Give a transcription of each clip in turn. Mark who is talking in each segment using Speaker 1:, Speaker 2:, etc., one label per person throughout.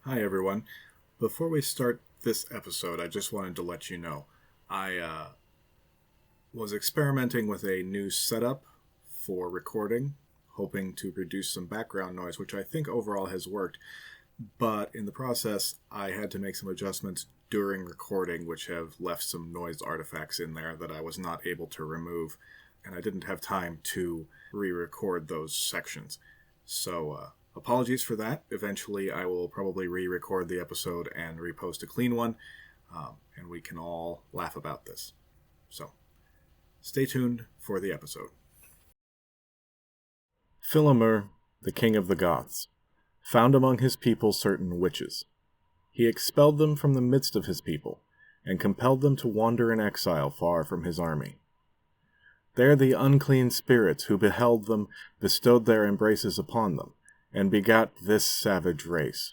Speaker 1: Hi, everyone. Before we start this episode, I just wanted to let you know I was experimenting with a new setup for recording, hoping to reduce some background noise, which I think overall has worked. But in the process, I had to make some adjustments during recording, which have left some noise artifacts in there that I was not able to remove, and I didn't have time to re-record those sections. So, apologies for that. Eventually, I will probably re-record the episode and repost a clean one, and we can all laugh about this. So, stay tuned for the episode. Philomer, the king of the Goths, found among his people certain witches. He expelled them from the midst of his people, and compelled them to wander in exile far from his army. There the unclean spirits who beheld them bestowed their embraces upon them, and begat this savage race,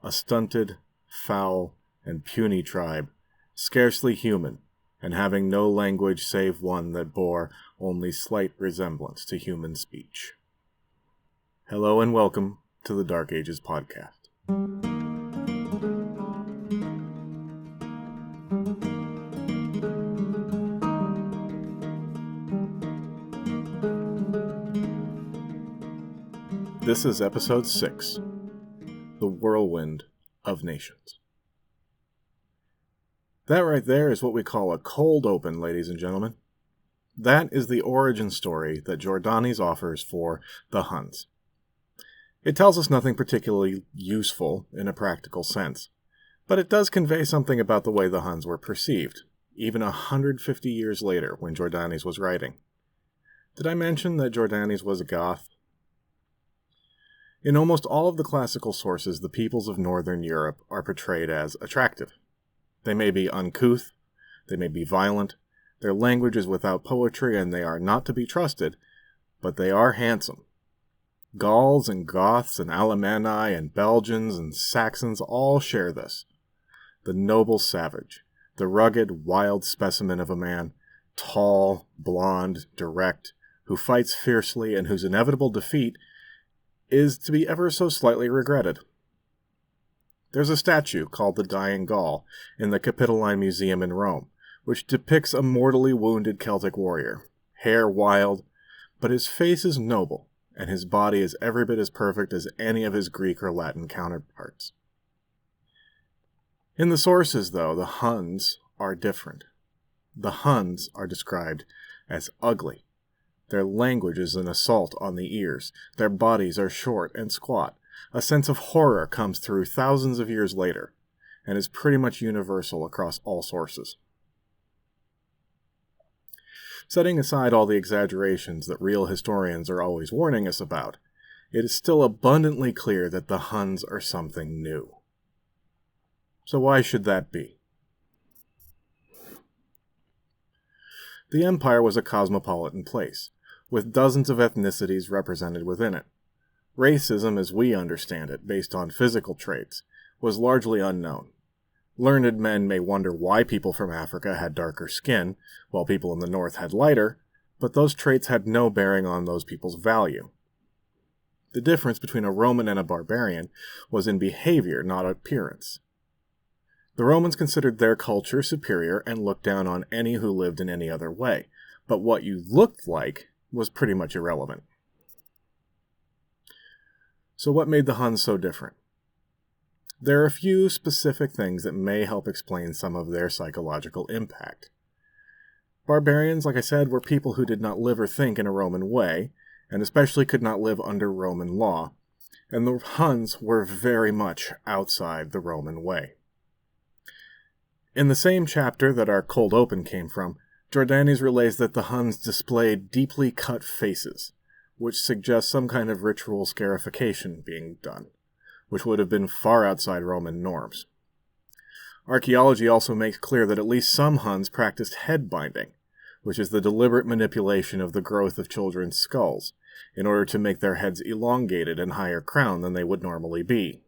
Speaker 1: a stunted, foul, and puny tribe, scarcely human, and having no language save one that bore only slight resemblance to human speech. Hello and welcome to the Dark Ages podcast. This is episode 6, The Whirlwind of Nations. That right there is what we call a cold open, ladies and gentlemen. That is the origin story that Jordanes offers for the Huns. It tells us nothing particularly useful in a practical sense, but it does convey something about the way the Huns were perceived, even 150 years later when Jordanes was writing. Did I mention that Jordanes was a Goth? In almost all of the classical sources, the peoples of Northern Europe are portrayed as attractive. They may be uncouth, they may be violent, their language is without poetry, and they are not to be trusted, but they are handsome. Gauls and Goths and Alemanni and Belgians and Saxons all share this. The noble savage, the rugged, wild specimen of a man, tall, blond, direct, who fights fiercely and whose inevitable defeat is to be ever so slightly regretted. There's a statue called the Dying Gaul in the Capitoline Museum in Rome, which depicts a mortally wounded Celtic warrior, hair wild, but his face is noble, and his body is every bit as perfect as any of his Greek or Latin counterparts. In the sources, though, the Huns are different. The Huns are described as ugly. Their language is an assault on the ears. Their bodies are short and squat. A sense of horror comes through thousands of years later, and is pretty much universal across all sources. Setting aside all the exaggerations that real historians are always warning us about, it is still abundantly clear that the Huns are something new. So why should that be? The empire was a cosmopolitan place, with dozens of ethnicities represented within it. Racism, as we understand it, based on physical traits, was largely unknown. Learned men may wonder why people from Africa had darker skin, while people in the north had lighter, but those traits had no bearing on those people's value. The difference between a Roman and a barbarian was in behavior, not appearance. The Romans considered their culture superior and looked down on any who lived in any other way, but what you looked like was pretty much irrelevant. So what made the Huns so different? There are a few specific things that may help explain some of their psychological impact. Barbarians, like I said, were people who did not live or think in a Roman way, and especially could not live under Roman law, and the Huns were very much outside the Roman way. In the same chapter that our cold open came from, Jordanes relays that the Huns displayed deeply cut faces, which suggests some kind of ritual scarification being done, which would have been far outside Roman norms. Archaeology also makes clear that at least some Huns practiced head binding, which is the deliberate manipulation of the growth of children's skulls, in order to make their heads elongated and higher crowned than they would normally be.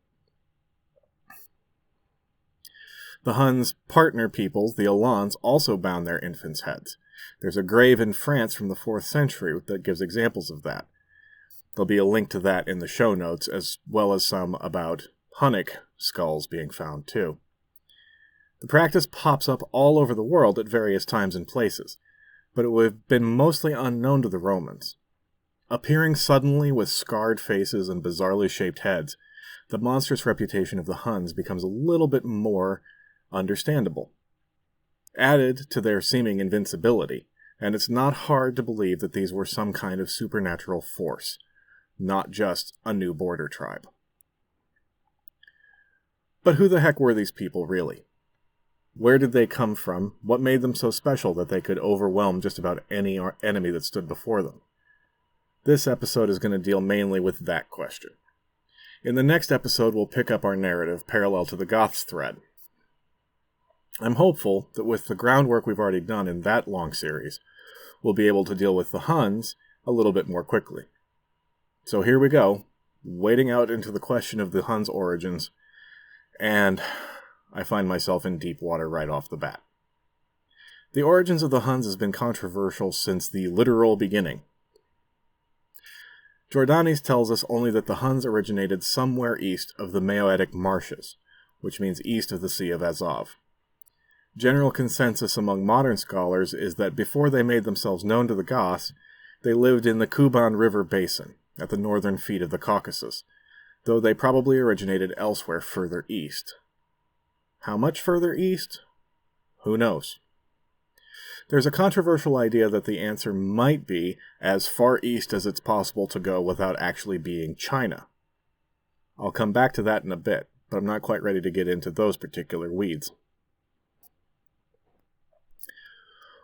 Speaker 1: The Huns' partner peoples, the Alans, also bound their infants' heads. There's a grave in France from the 4th century that gives examples of that. There'll be a link to that in the show notes, as well as some about Hunnic skulls being found too. The practice pops up all over the world at various times and places, but it would have been mostly unknown to the Romans. Appearing suddenly with scarred faces and bizarrely shaped heads, the monstrous reputation of the Huns becomes a little bit more understandable. Added to their seeming invincibility, and it's not hard to believe that these were some kind of supernatural force, not just a new border tribe. But who the heck were these people, really? Where did they come from? What made them so special that they could overwhelm just about any enemy that stood before them? This episode is going to deal mainly with that question. In the next episode, we'll pick up our narrative parallel to the Goths thread. I'm hopeful that with the groundwork we've already done in that long series, we'll be able to deal with the Huns a little bit more quickly. So here we go, wading out into the question of the Huns' origins, and I find myself in deep water right off the bat. The origins of the Huns has been controversial since the literal beginning. Jordanes tells us only that the Huns originated somewhere east of the Maeotic Marshes, which means east of the Sea of Azov. General consensus among modern scholars is that before they made themselves known to the Goths, they lived in the Kuban River basin, at the northern feet of the Caucasus, though they probably originated elsewhere further east. How much further east? Who knows? There's a controversial idea that the answer might be as far east as it's possible to go without actually being China. I'll come back to that in a bit, but I'm not quite ready to get into those particular weeds.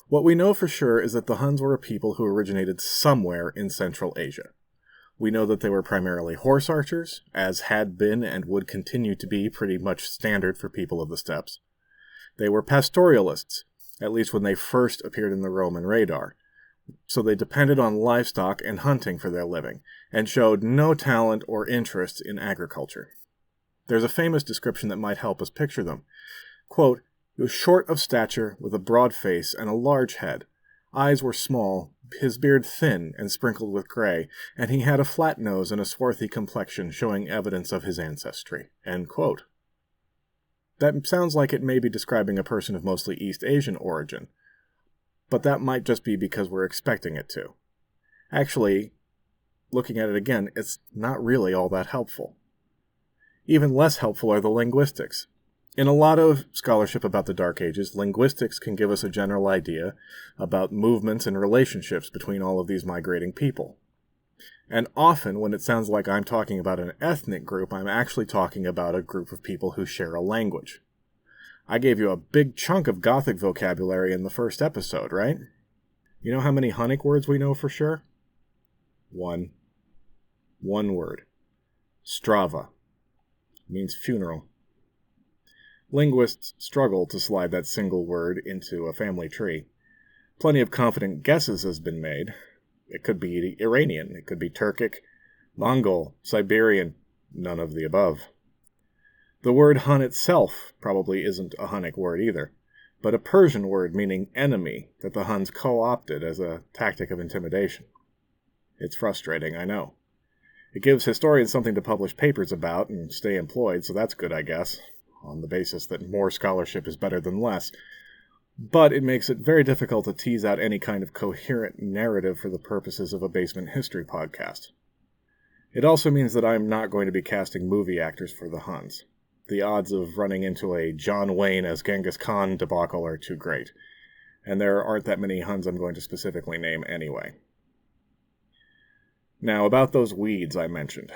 Speaker 1: What we know for sure is that the Huns were a people who originated somewhere in Central Asia. We know that they were primarily horse archers, as had been and would continue to be pretty much standard for people of the steppes. They were pastoralists, at least when they first appeared in the Roman radar, so they depended on livestock and hunting for their living, and showed no talent or interest in agriculture. There's a famous description that might help us picture them. Quote, "He was short of stature, with a broad face and a large head. Eyes were small, his beard thin and sprinkled with gray, and he had a flat nose and a swarthy complexion, showing evidence of his ancestry." End quote. That sounds like it may be describing a person of mostly East Asian origin, but that might just be because we're expecting it to. Actually, looking at it again, it's not really all that helpful. Even less helpful are the linguistics. In a lot of scholarship about the Dark Ages, linguistics can give us a general idea about movements and relationships between all of these migrating people. And often, when it sounds like I'm talking about an ethnic group, I'm actually talking about a group of people who share a language. I gave you a big chunk of Gothic vocabulary in the first episode, right? You know how many Hunnic words we know for sure? One. One word. Strava. Means funeral. Linguists struggle to slide that single word into a family tree. Plenty of confident guesses has been made. It could be Iranian, it could be Turkic, Mongol, Siberian, none of the above. The word Hun itself probably isn't a Hunnic word either, but a Persian word meaning enemy that the Huns co-opted as a tactic of intimidation. It's frustrating, I know. It gives historians something to publish papers about and stay employed, so that's good, I guess, on the basis that more scholarship is better than less. But it makes it very difficult to tease out any kind of coherent narrative for the purposes of a basement history podcast. It also means that I'm not going to be casting movie actors for the Huns. The odds of running into a John Wayne as Genghis Khan debacle are too great, and there aren't that many Huns I'm going to specifically name anyway. Now, about those weeds I mentioned.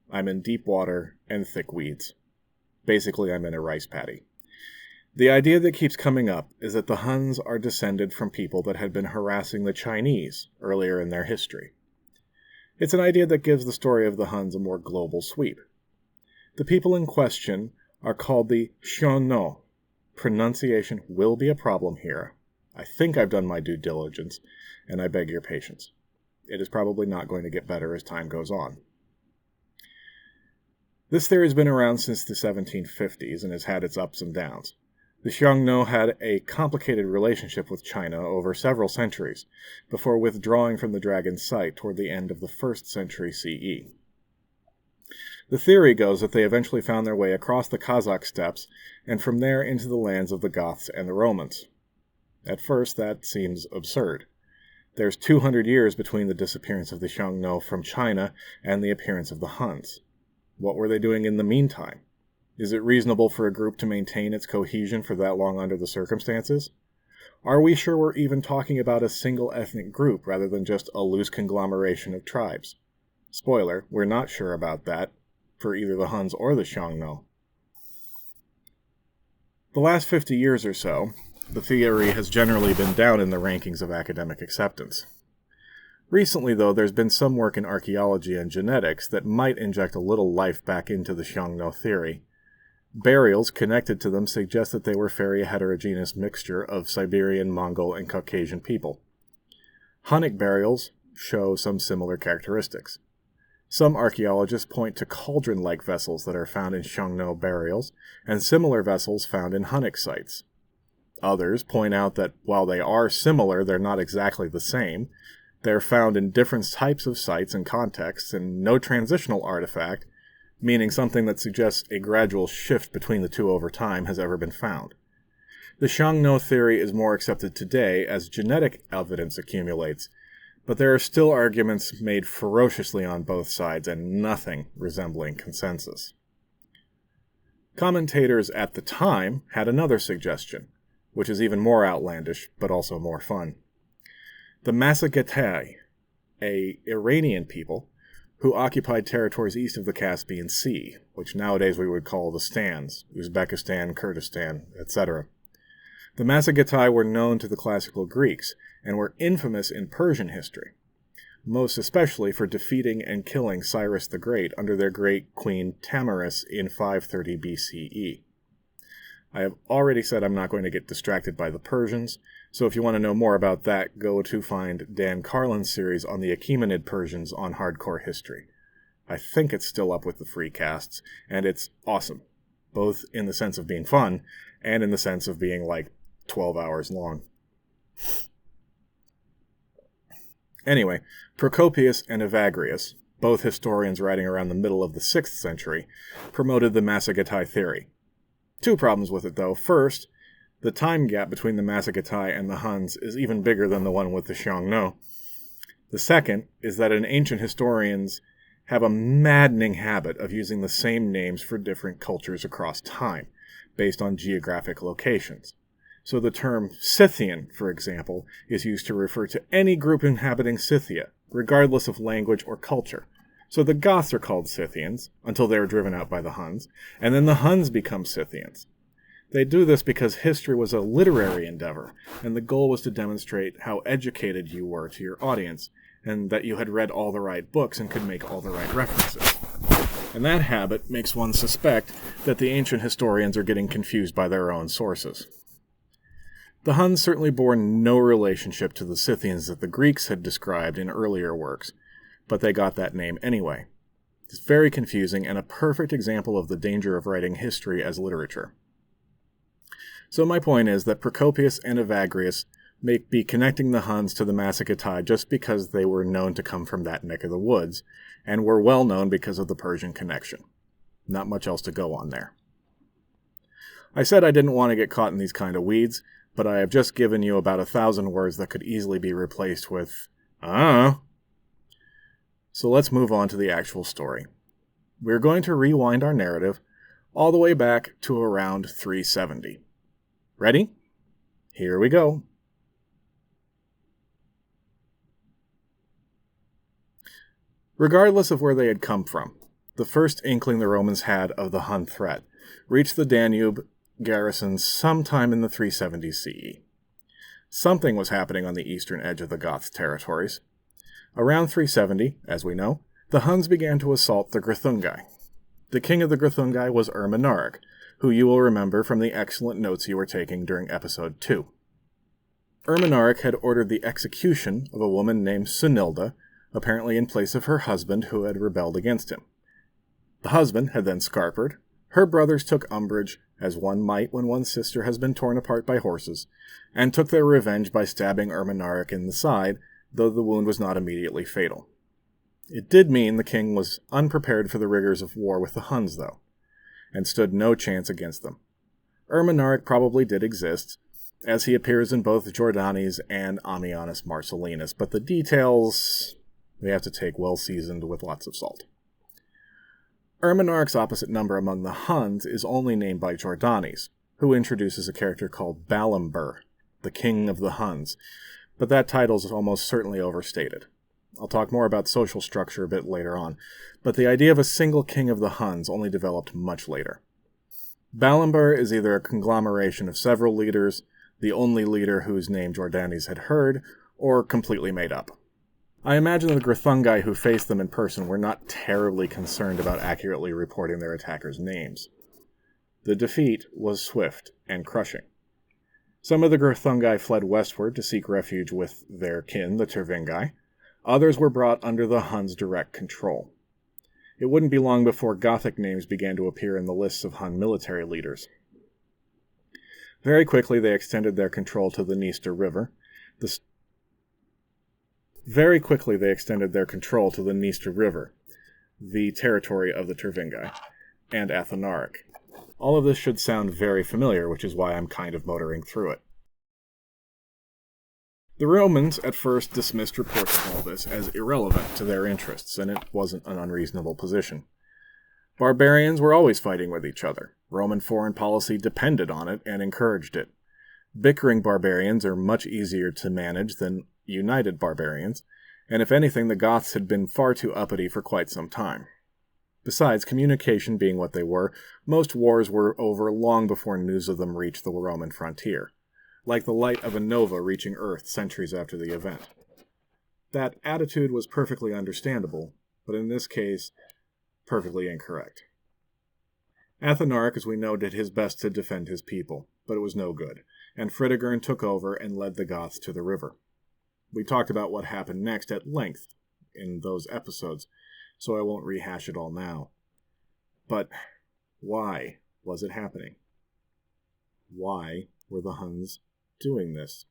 Speaker 1: I'm in deep water and thick weeds. Basically, I'm in a rice paddy. The idea that keeps coming up is that the Huns are descended from people that had been harassing the Chinese earlier in their history. It's an idea that gives the story of the Huns a more global sweep. The people in question are called the Xiongnu. Pronunciation will be a problem here. I think I've done my due diligence, and I beg your patience. It is probably not going to get better as time goes on. This theory has been around since the 1750s and has had its ups and downs. The Xiongnu had a complicated relationship with China over several centuries, before withdrawing from the dragon's sight toward the end of the 1st century CE. The theory goes that they eventually found their way across the Kazakh steppes and from there into the lands of the Goths and the Romans. At first, that seems absurd. There's 200 years between the disappearance of the Xiongnu from China and the appearance of the Huns. What were they doing in the meantime? Is it reasonable for a group to maintain its cohesion for that long under the circumstances? Are we sure we're even talking about a single ethnic group rather than just a loose conglomeration of tribes? Spoiler, we're not sure about that for either the Huns or the Xiongnu. The last 50 years or so, the theory has generally been down in the rankings of academic acceptance. Recently, though, there's been some work in archaeology and genetics that might inject a little life back into the Xiongnu theory. Burials connected to them suggest that they were a very heterogeneous mixture of Siberian, Mongol, and Caucasian people. Hunnic burials show some similar characteristics. Some archaeologists point to cauldron-like vessels that are found in Xiongnu burials, and similar vessels found in Hunnic sites. Others point out that while they are similar, they're not exactly the same. They're found in different types of sites and contexts, and no transitional artifact, meaning something that suggests a gradual shift between the two over time, has ever been found. The Xiongnu theory is more accepted today as genetic evidence accumulates, but there are still arguments made ferociously on both sides and nothing resembling consensus. Commentators at the time had another suggestion, which is even more outlandish, but also more fun. The Masagetai, a Iranian people who occupied territories east of the Caspian Sea, which nowadays we would call the Stans, Uzbekistan, Kurdistan, etc. The Masagetai were known to the classical Greeks and were infamous in Persian history, most especially for defeating and killing Cyrus the Great under their great queen Tamaris in 530 BCE. I have already said I'm not going to get distracted by the Persians, so if you want to know more about that, go to find Dan Carlin's series on the Achaemenid Persians on Hardcore History. I think it's still up with the free casts, and it's awesome, both in the sense of being fun and in the sense of being like 12 hours long. Anyway, Procopius and Evagrius, both historians writing around the middle of the 6th century, promoted the Masagetai theory. Two problems with it, though. First, the time gap between the Masagetai and the Huns is even bigger than the one with the Xiongnu. The second is that ancient historians have a maddening habit of using the same names for different cultures across time, based on geographic locations. So the term Scythian, for example, is used to refer to any group inhabiting Scythia, regardless of language or culture. So the Goths are called Scythians, until they are driven out by the Huns, and then the Huns become Scythians. They do this because history was a literary endeavor, and the goal was to demonstrate how educated you were to your audience, and that you had read all the right books and could make all the right references. And that habit makes one suspect that the ancient historians are getting confused by their own sources. The Huns certainly bore no relationship to the Scythians that the Greeks had described in earlier works, but they got that name anyway. It's very confusing and a perfect example of the danger of writing history as literature. So my point is that Procopius and Evagrius may be connecting the Huns to the Masagetai just because they were known to come from that neck of the woods, and were well known because of the Persian connection. Not much else to go on there. I said I didn't want to get caught in these kind of weeds, but I have just given you about 1,000 words that could easily be replaced with, So let's move on to the actual story. We're going to rewind our narrative all the way back to around 370. Ready? Here we go. Regardless of where they had come from, the first inkling the Romans had of the Hun threat reached the Danube garrisons sometime in the 370s CE. Something was happening on the eastern edge of the Goths' territories. Around 370, as we know, the Huns began to assault the Greuthungi. The king of the Greuthungi was Ermanaric, who you will remember from the excellent notes you were taking during episode 2. Ermanaric had ordered the execution of a woman named Sunilda, apparently in place of her husband who had rebelled against him. The husband had then scarpered. Her brothers took umbrage, as one might when one's sister has been torn apart by horses, and took their revenge by stabbing Ermanaric in the side, though the wound was not immediately fatal. It did mean the king was unprepared for the rigors of war with the Huns, though, and stood no chance against them. Ermanaric probably did exist, as he appears in both Jordanes and Ammianus Marcellinus, but the details they have to take well seasoned with lots of salt. Ermanaric's opposite number among the Huns is only named by Jordanes, who introduces a character called Balambur, the king of the Huns, but that title is almost certainly overstated. I'll talk more about social structure a bit later on, but the idea of a single king of the Huns only developed much later. Balambur is either a conglomeration of several leaders, the only leader whose name Jordanes had heard, or completely made up. I imagine the Grithungi who faced them in person were not terribly concerned about accurately reporting their attackers' names. The defeat was swift and crushing. Some of the Grithungi fled westward to seek refuge with their kin, the Tervingi. Others were brought under the Huns' direct control. It wouldn't be long before Gothic names began to appear in the lists of Hun military leaders. Very quickly they extended their control to the Dniester River. The territory of the Tervingi, and Athanaric. All of this should sound very familiar, which is why I'm kind of motoring through it. The Romans at first dismissed reports of all this as irrelevant to their interests, and it wasn't an unreasonable position. Barbarians were always fighting with each other. Roman foreign policy depended on it and encouraged it. Bickering barbarians are much easier to manage than united barbarians, and if anything, the Goths had been far too uppity for quite some time. Besides, communication being what they were, most wars were over long before news of them reached the Roman frontier, like the light of a nova reaching Earth centuries after the event. That attitude was perfectly understandable, but in this case, perfectly incorrect. Athanaric, as we know, did his best to defend his people, but it was no good, and Fritigern took over and led the Goths to the river. We talked about what happened next at length in those episodes, so I won't rehash it all now. But why was it happening? Why were the Huns doing this?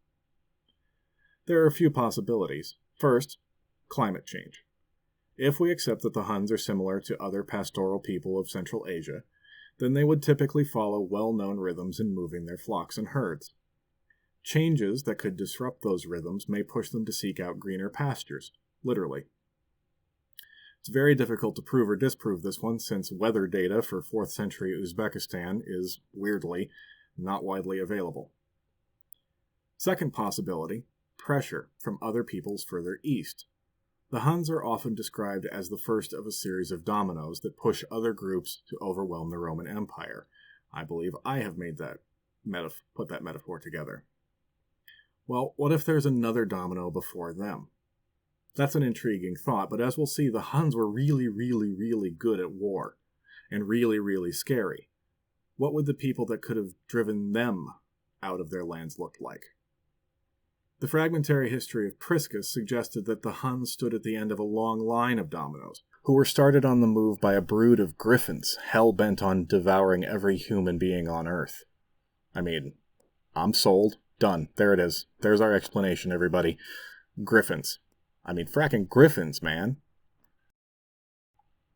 Speaker 1: There are a few possibilities. First, climate change. If we accept that the Huns are similar to other pastoral people of Central Asia, then they would typically follow well-known rhythms in moving their flocks and herds. Changes that could disrupt those rhythms may push them to seek out greener pastures, literally. It's very difficult to prove or disprove this one, since weather data for 4th century Uzbekistan is, weirdly, not widely available. Second possibility, pressure from other peoples further east. The Huns are often described as the first of a series of dominoes that push other groups to overwhelm the Roman Empire. I believe I have made that put that metaphor together. Well, what if there's another domino before them? That's an intriguing thought, but as we'll see, the Huns were really, really, really good at war, and really, really scary. What would the people that could have driven them out of their lands look like? The fragmentary history of Priscus suggested that the Huns stood at the end of a long line of dominoes, who were started on the move by a brood of griffins, hell-bent on devouring every human being on Earth. I mean, I'm sold. Done. There it is. There's our explanation, everybody. Griffins. I mean, fracking griffins, man.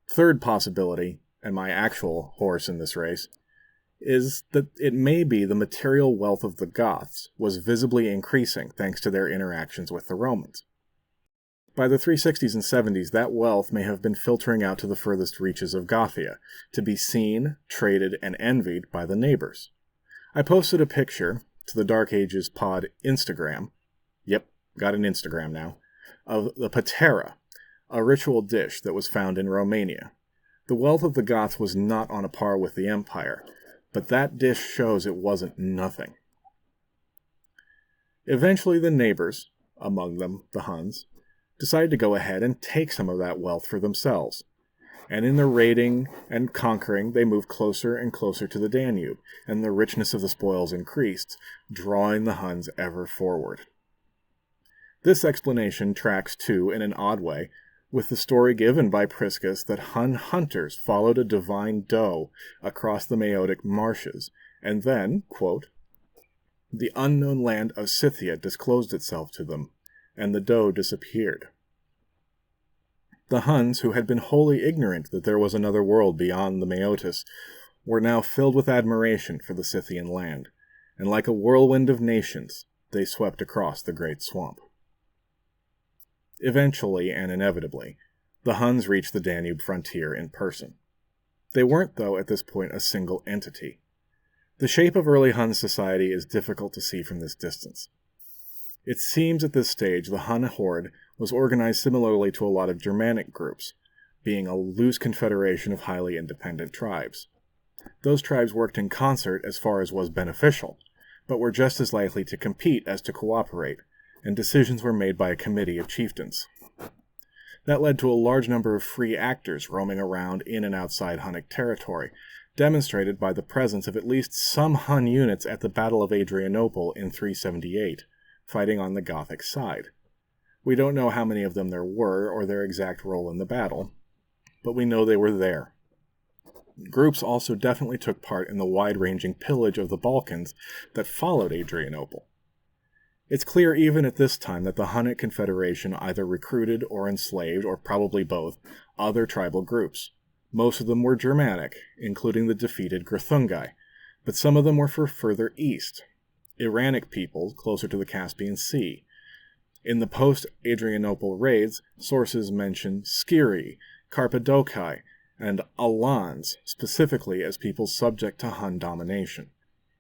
Speaker 1: Third possibility, and my actual horse in this race, is that it may be the material wealth of the Goths was visibly increasing thanks to their interactions with the Romans. By the 360s and 70s, that wealth may have been filtering out to the furthest reaches of Gothia, to be seen, traded, and envied by the neighbors. I posted a picture to the Dark Ages Pod Instagram, yep, got an Instagram now, of the patera, a ritual dish that was found in Romania. The wealth of the Goths was not on a par with the Empire, but that dish shows it wasn't nothing. Eventually the neighbors, among them the Huns, decided to go ahead and take some of that wealth for themselves. And in their raiding and conquering, they moved closer and closer to the Danube, and the richness of the spoils increased, drawing the Huns ever forward. This explanation tracks, too, in an odd way, with the story given by Priscus that Hun hunters followed a divine doe across the Maeotic marshes, and then, quote, the unknown land of Scythia disclosed itself to them, and the doe disappeared. The Huns, who had been wholly ignorant that there was another world beyond the Maeotis, were now filled with admiration for the Scythian land, and like a whirlwind of nations, they swept across the great swamp. Eventually and inevitably, the Huns reached the Danube frontier in person. They weren't, though, at this point a single entity. The shape of early Hun society is difficult to see from this distance. It seems at this stage the Hun horde was organized similarly to a lot of Germanic groups, being a loose confederation of highly independent tribes. Those tribes worked in concert as far as was beneficial, but were just as likely to compete as to cooperate, and decisions were made by a committee of chieftains. That led to a large number of free actors roaming around in and outside Hunnic territory, demonstrated by the presence of at least some Hun units at the Battle of Adrianople in 378, fighting on the Gothic side. We don't know how many of them there were or their exact role in the battle, but we know they were there. Groups also definitely took part in the wide-ranging pillage of the Balkans that followed Adrianople. It's clear even at this time that the Hunnic Confederation either recruited or enslaved, or probably both, other tribal groups. Most of them were Germanic, including the defeated Greuthungi, but some of them were further east, Iranic peoples closer to the Caspian Sea. In the post-Adrianople raids, sources mention Skiri, Carpadoci, and Alans specifically as peoples subject to Hun domination,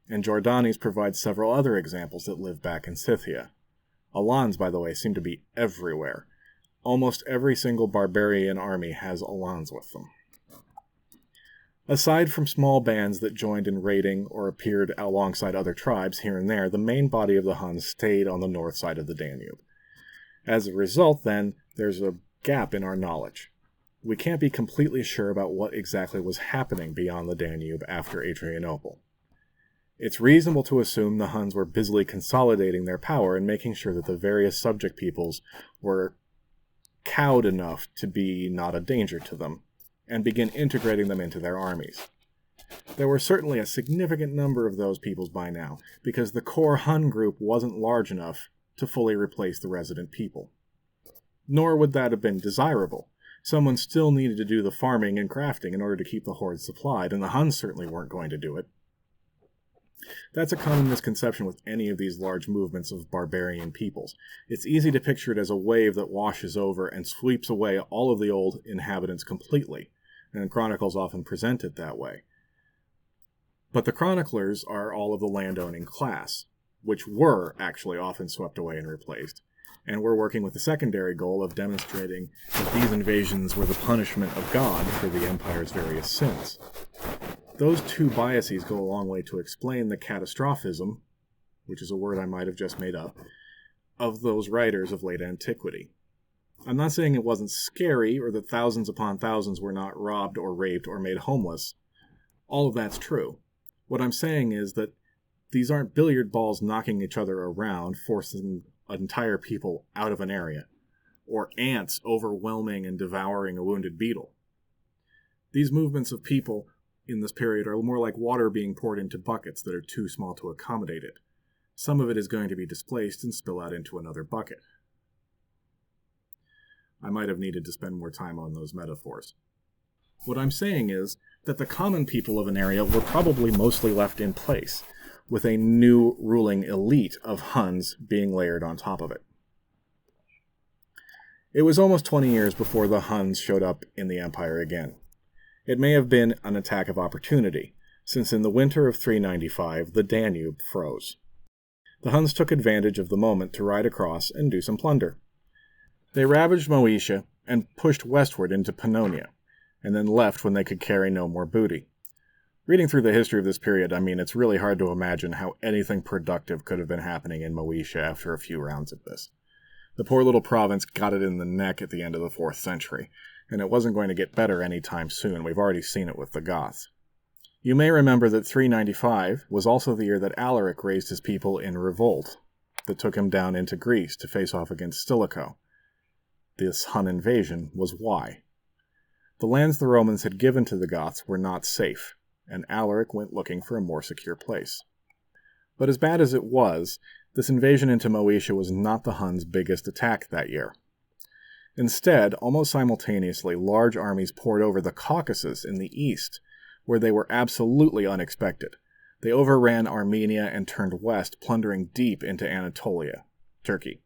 Speaker 1: and Jordanes provides several other examples that live back in Scythia. Alans, by the way, seem to be everywhere. Almost every single barbarian army has Alans with them. Aside from small bands that joined in raiding or appeared alongside other tribes here and there, the main body of the Huns stayed on the north side of the Danube. As a result, then, there's a gap in our knowledge. We can't be completely sure about what exactly was happening beyond the Danube after Adrianople. It's reasonable to assume the Huns were busily consolidating their power and making sure that the various subject peoples were cowed enough to be not a danger to them, and begin integrating them into their armies. There were certainly a significant number of those peoples by now, because the core Hun group wasn't large enough to fully replace the resident people. Nor would that have been desirable. Someone still needed to do the farming and crafting in order to keep the horde supplied, and the Huns certainly weren't going to do it. That's a common misconception with any of these large movements of barbarian peoples. It's easy to picture it as a wave that washes over and sweeps away all of the old inhabitants completely, and chronicles often present it that way. But the chroniclers are all of the landowning class, which were actually often swept away and replaced, and we're working with the secondary goal of demonstrating that these invasions were the punishment of God for the Empire's various sins. Those two biases go a long way to explain the catastrophism, which is a word I might have just made up, of those writers of late antiquity. I'm not saying it wasn't scary or that thousands upon thousands were not robbed or raped or made homeless. All of that's true. What I'm saying is that these aren't billiard balls knocking each other around, forcing entire people out of an area, or ants overwhelming and devouring a wounded beetle. These movements of people in this period are more like water being poured into buckets that are too small to accommodate it. Some of it is going to be displaced and spill out into another bucket. I might have needed to spend more time on those metaphors. What I'm saying is that the common people of an area were probably mostly left in place, with a new ruling elite of Huns being layered on top of it. It was almost 20 years before the Huns showed up in the Empire again. It may have been an attack of opportunity, since in the winter of 395 the Danube froze. The Huns took advantage of the moment to ride across and do some plunder. They ravaged Moesia and pushed westward into Pannonia, and then left when they could carry no more booty. Reading through the history of this period, it's really hard to imagine how anything productive could have been happening in Moesia after a few rounds of this. The poor little province got it in the neck at the end of the 4th century, and it wasn't going to get better anytime soon. We've already seen it with the Goths. You may remember that 395 was also the year that Alaric raised his people in revolt that took him down into Greece to face off against Stilicho. This Hun invasion was why. The lands the Romans had given to the Goths were not safe, and Alaric went looking for a more secure place. But as bad as it was, this invasion into Moesia was not the Huns' biggest attack that year. Instead, almost simultaneously, large armies poured over the Caucasus in the east, where they were absolutely unexpected. They overran Armenia and turned west, plundering deep into Anatolia, Turkey.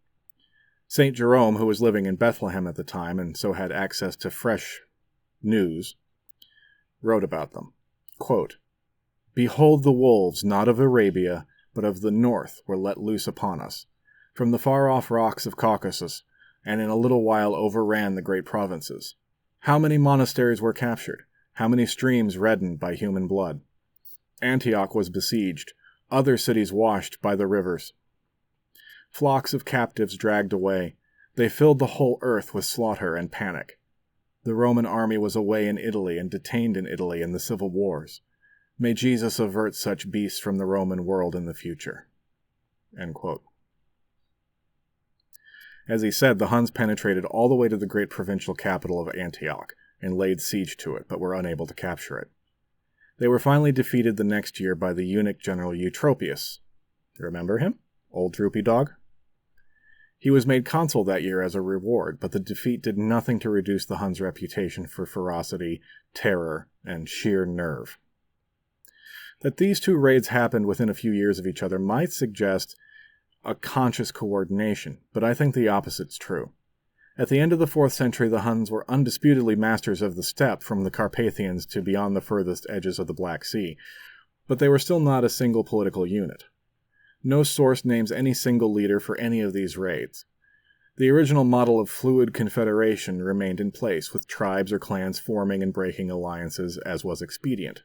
Speaker 1: St. Jerome, who was living in Bethlehem at the time and so had access to fresh news, wrote about them. Quote, "Behold, the wolves, not of Arabia, but of the north, were let loose upon us, from the far-off rocks of Caucasus, and in a little while overran the great provinces. How many monasteries were captured? How many streams reddened by human blood? Antioch was besieged, other cities washed by the rivers. Flocks of captives dragged away. They filled the whole earth with slaughter and panic. The Roman army was away in Italy and detained in Italy in the civil wars. May Jesus avert such beasts from the Roman world in the future." End quote. As he said, the Huns penetrated all the way to the great provincial capital of Antioch and laid siege to it, but were unable to capture it. They were finally defeated the next year by the eunuch general Eutropius. Remember him? Old droopy dog? He was made consul that year as a reward, but the defeat did nothing to reduce the Huns' reputation for ferocity, terror, and sheer nerve. That these two raids happened within a few years of each other might suggest a conscious coordination, but I think the opposite's true. At the end of the 4th century, the Huns were undisputedly masters of the steppe from the Carpathians to beyond the furthest edges of the Black Sea, but they were still not a single political unit. No source names any single leader for any of these raids. The original model of fluid confederation remained in place, with tribes or clans forming and breaking alliances as was expedient.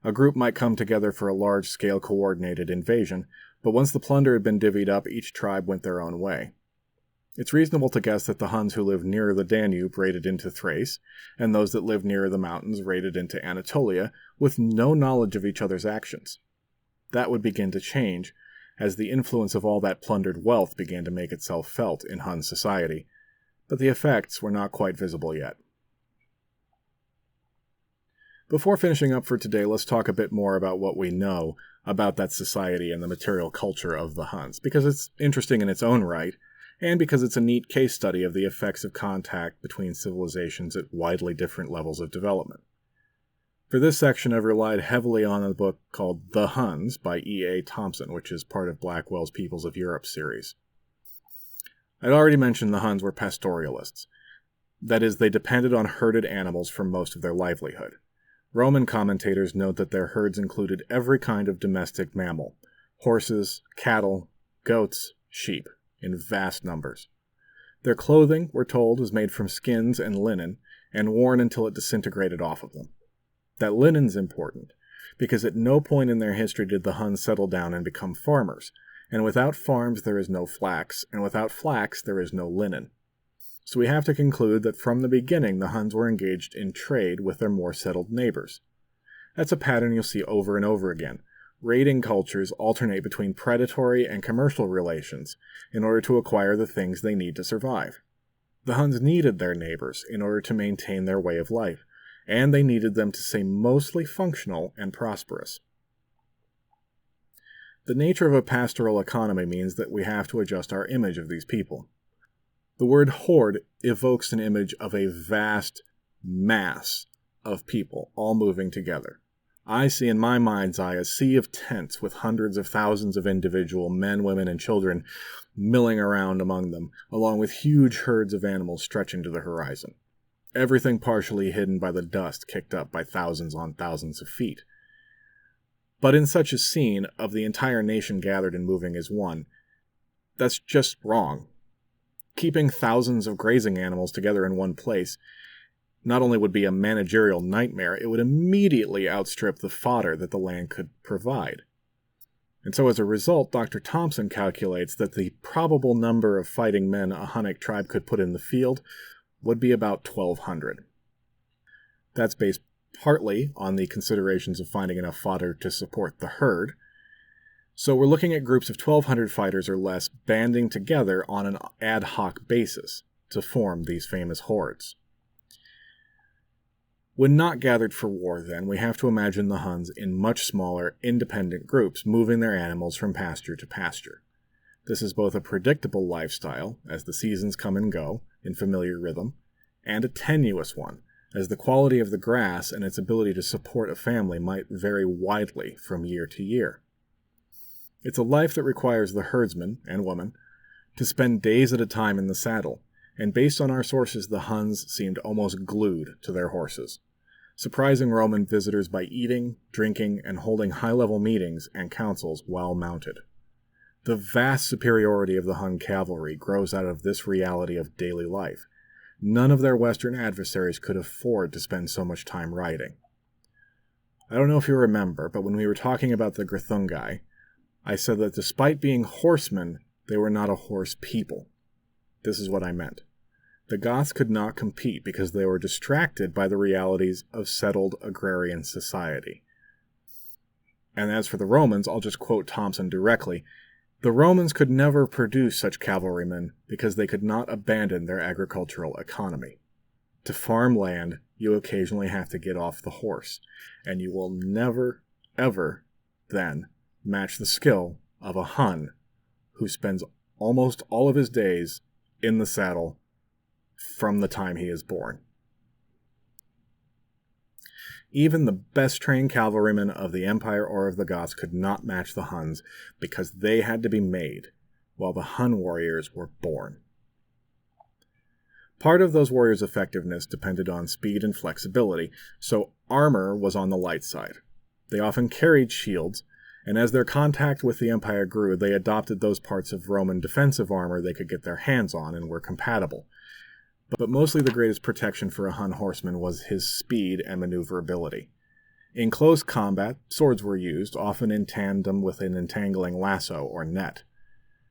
Speaker 1: A group might come together for a large-scale coordinated invasion, but once the plunder had been divvied up, each tribe went their own way. It's reasonable to guess that the Huns who lived nearer the Danube raided into Thrace, and those that lived nearer the mountains raided into Anatolia, with no knowledge of each other's actions. That would begin to change, as the influence of all that plundered wealth began to make itself felt in Hun society, but the effects were not quite visible yet. Before finishing up for today, let's talk a bit more about what we know about that society and the material culture of the Huns, because it's interesting in its own right, and because it's a neat case study of the effects of contact between civilizations at widely different levels of development. For this section, I've relied heavily on a book called The Huns by E.A. Thompson, which is part of Blackwell's Peoples of Europe series. I'd already mentioned the Huns were pastoralists. That is, they depended on herded animals for most of their livelihood. Roman commentators note that their herds included every kind of domestic mammal: horses, cattle, goats, sheep, in vast numbers. Their clothing, we're told, was made from skins and linen, and worn until it disintegrated off of them. That linen's important, because at no point in their history did the Huns settle down and become farmers, and without farms there is no flax, and without flax there is no linen. So we have to conclude that from the beginning the Huns were engaged in trade with their more settled neighbors. That's a pattern you'll see over and over again. Raiding cultures alternate between predatory and commercial relations in order to acquire the things they need to survive. The Huns needed their neighbors in order to maintain their way of life, and they needed them to stay mostly functional and prosperous. The nature of a pastoral economy means that we have to adjust our image of these people. The word horde evokes an image of a vast mass of people all moving together. I see in my mind's eye a sea of tents with hundreds of thousands of individual men, women, and children milling around among them, along with huge herds of animals stretching to the horizon. Everything partially hidden by the dust kicked up by thousands on thousands of feet. But in such a scene of the entire nation gathered and moving as one, that's just wrong. Keeping thousands of grazing animals together in one place not only would be a managerial nightmare, it would immediately outstrip the fodder that the land could provide. And so as a result, Dr. Thompson calculates that the probable number of fighting men a Hunnic tribe could put in the field would be about 1,200. That's based partly on the considerations of finding enough fodder to support the herd. So we're looking at groups of 1,200 fighters or less banding together on an ad hoc basis to form these famous hordes. When not gathered for war, then, we have to imagine the Huns in much smaller, independent groups moving their animals from pasture to pasture. This is both a predictable lifestyle, as the seasons come and go in familiar rhythm, and a tenuous one, as the quality of the grass and its ability to support a family might vary widely from year to year. It's a life that requires the herdsman and woman to spend days at a time in the saddle, and based on our sources, the Huns seemed almost glued to their horses, surprising Roman visitors by eating, drinking, and holding high-level meetings and councils while mounted. The vast superiority of the Hun cavalry grows out of this reality of daily life. None of their Western adversaries could afford to spend so much time riding. I don't know if you remember, but when we were talking about the Grithungi, I said that despite being horsemen, they were not a horse people. This is what I meant. The Goths could not compete because they were distracted by the realities of settled agrarian society. And as for the Romans, I'll just quote Thompson directly. The Romans could never produce such cavalrymen because they could not abandon their agricultural economy. To farm land, you occasionally have to get off the horse, and you will never, ever, then, match the skill of a Hun who spends almost all of his days in the saddle from the time he is born. Even the best-trained cavalrymen of the Empire or of the Goths could not match the Huns because they had to be made, while the Hun warriors were born. Part of those warriors' effectiveness depended on speed and flexibility, so armor was on the light side. They often carried shields, and as their contact with the Empire grew, they adopted those parts of Roman defensive armor they could get their hands on and were compatible. But mostly the greatest protection for a Hun horseman was his speed and maneuverability. In close combat, swords were used, often in tandem with an entangling lasso or net.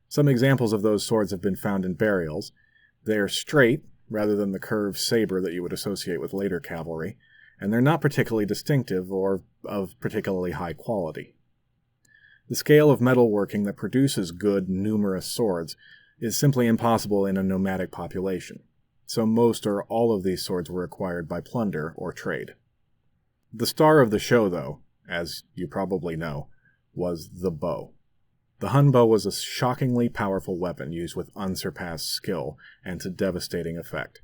Speaker 1: Some examples of those swords have been found in burials. They are straight, rather than the curved saber that you would associate with later cavalry, and they're not particularly distinctive or of particularly high quality. The scale of metalworking that produces good, numerous swords is simply impossible in a nomadic population, so most or all of these swords were acquired by plunder or trade. The star of the show, though, as you probably know, was the bow. The Hun bow was a shockingly powerful weapon used with unsurpassed skill and to devastating effect.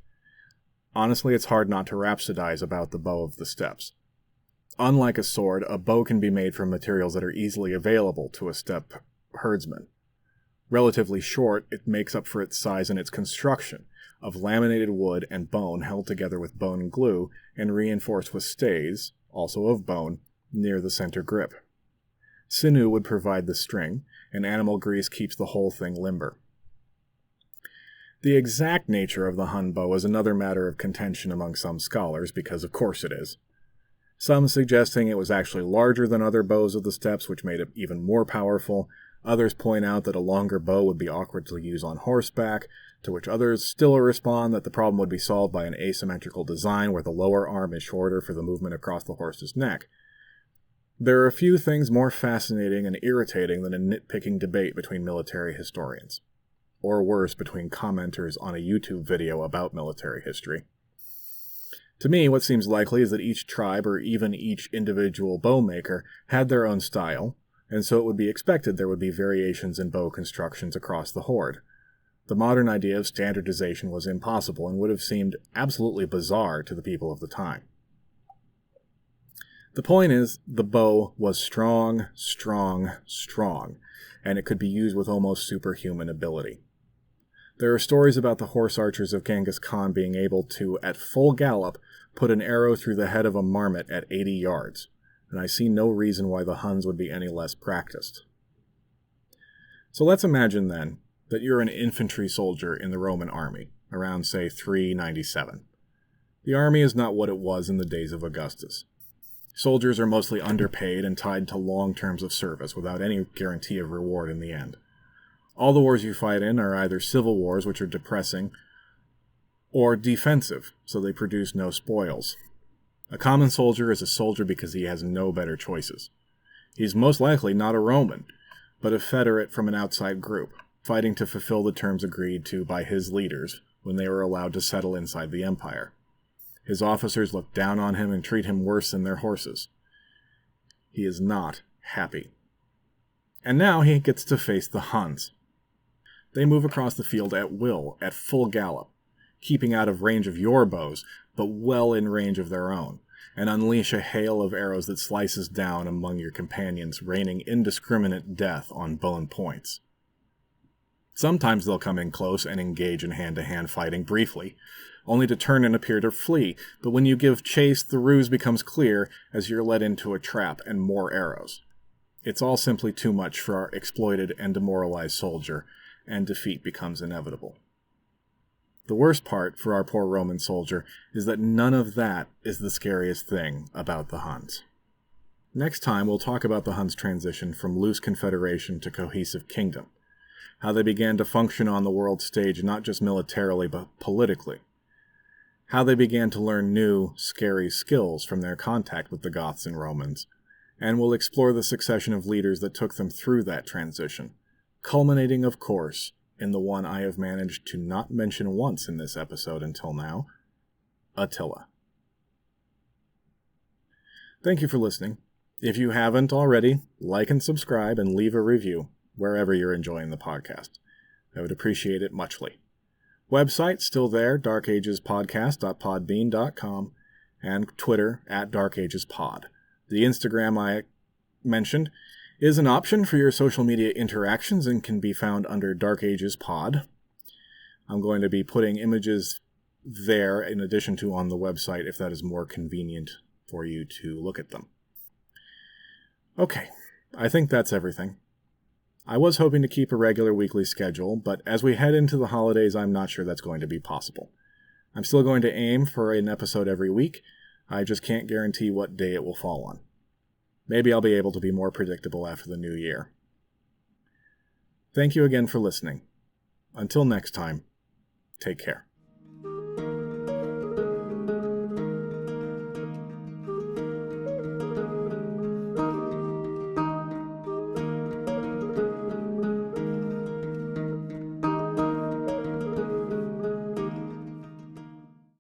Speaker 1: Honestly, it's hard not to rhapsodize about the bow of the steppes. Unlike a sword, a bow can be made from materials that are easily available to a steppe herdsman. Relatively short, it makes up for its size in its construction, of laminated wood and bone held together with bone glue and reinforced with stays, also of bone, near the center grip. Sinew would provide the string, and animal grease keeps the whole thing limber. The exact nature of the Hun bow is another matter of contention among some scholars, because of course it is. Some suggesting it was actually larger than other bows of the steppes, which made it even more powerful. Others point out that a longer bow would be awkward to use on horseback, to which others still respond that the problem would be solved by an asymmetrical design where the lower arm is shorter for the movement across the horse's neck. There are a few things more fascinating and irritating than a nitpicking debate between military historians. Or worse, between commenters on a YouTube video about military history. To me, what seems likely is that each tribe or even each individual bow maker had their own style, and so it would be expected there would be variations in bow constructions across the horde. The modern idea of standardization was impossible and would have seemed absolutely bizarre to the people of the time. The point is, the bow was strong, and it could be used with almost superhuman ability. There are stories about the horse archers of Genghis Khan being able to, at full gallop, put an arrow through the head of a marmot at 80 yards, and I see no reason why the Huns would be any less practiced. So let's imagine, then, that you're an infantry soldier in the Roman army, around, say, 397. The army is not what it was in the days of Augustus. Soldiers are mostly underpaid and tied to long terms of service without any guarantee of reward in the end. All the wars you fight in are either civil wars, which are depressing, or defensive, so they produce no spoils. A common soldier is a soldier because he has no better choices. He's most likely not a Roman, but a Federate from an outside group, fighting to fulfill the terms agreed to by his leaders when they were allowed to settle inside the empire. His officers look down on him and treat him worse than their horses. He is not happy. And now he gets to face the Huns. They move across the field at will, at full gallop, keeping out of range of your bows, but well in range of their own, and unleash a hail of arrows that slices down among your companions, raining indiscriminate death on bone points. Sometimes they'll come in close and engage in hand-to-hand fighting briefly, only to turn and appear to flee, but when you give chase, the ruse becomes clear as you're led into a trap and more arrows. It's all simply too much for our exploited and demoralized soldier, and defeat becomes inevitable. The worst part for our poor Roman soldier is that none of that is the scariest thing about the Huns. Next time, we'll talk about the Huns' transition from loose confederation to cohesive kingdom, how they began to function on the world stage not just militarily but politically, how they began to learn new, scary skills from their contact with the Goths and Romans, and we'll explore the succession of leaders that took them through that transition, culminating, of course, in the one I have managed to not mention once in this episode until now, Attila. Thank you for listening. If you haven't already, like and subscribe and leave a review wherever you're enjoying the podcast. I would appreciate it muchly. Website still there, darkagespodcast.podbean.com, and Twitter @darkagespod. The Instagram I mentioned is an option for your social media interactions and can be found under Dark Ages Pod. I'm going to be putting images there in addition to on the website if that is more convenient for you to look at them. Okay, I think that's everything. I was hoping to keep a regular weekly schedule, but as we head into the holidays, I'm not sure that's going to be possible. I'm still going to aim for an episode every week. I just can't guarantee what day it will fall on. Maybe I'll be able to be more predictable after the new year. Thank you again for listening. Until next time, take care.